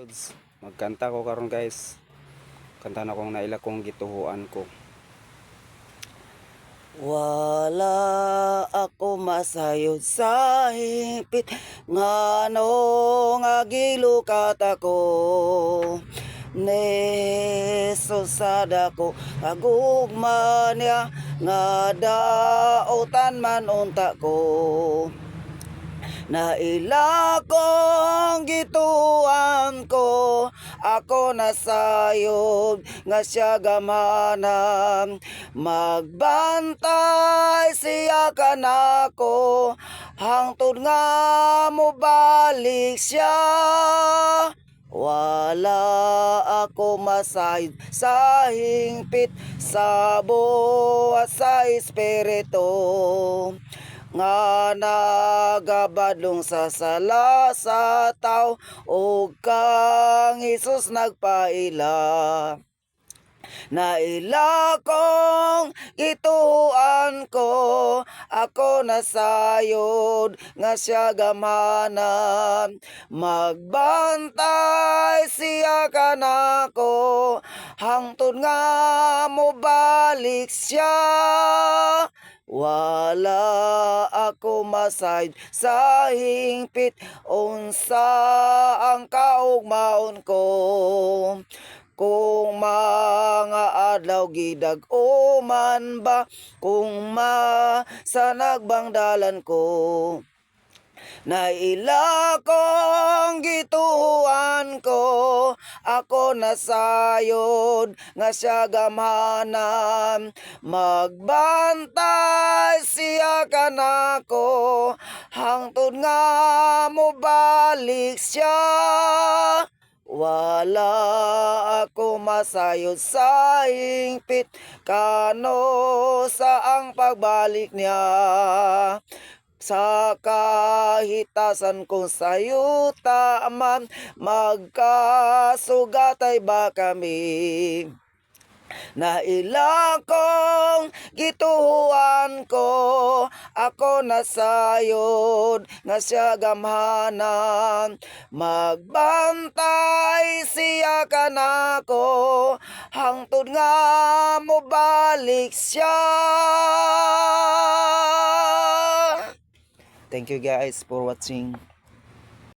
Lods, magkanta ko karon guys. Kanta na kong naila kong gituhuan ko. Wala ako masayod sa hipit nganong agilukat ako. Nesusada ko agugma niya nga daotan man unta ko. Naila kong gituan ko, ako nasayod nga siya gamanan. Magbantay siya kanako, hangtod nga mo balik siya. Wala ako masayod sa hingpit, sa buhat sa espiritu nga nagabadlong sa sala sa tao o kang Hesus nagpaila. Naila kong gituan ko, ako nasayod nga siya gamanan. Magbantay siya kanako, hangtod nga mo balik siya. Wala ako masayod sa hingpit, unsa ang kaugmaon ko. Kung mga adlaw gidag-uman ba, kung masanag dalan ko. Naila kong gituan ko, ako nasayod nga siya gamanan. Magbantay siya kanako, hangtod nga mo balik siya. Wala ako masayod sa hingpit, kano sa ang pagbalik niya. Sa kahitasan kung sayo taman, magkasugatay ba kami. Naila kong gituhuan ko, ako nasayod nga siya gamhanan. Magbantay siya kanako, hangtod nga mo balik siya. Thank you guys for watching.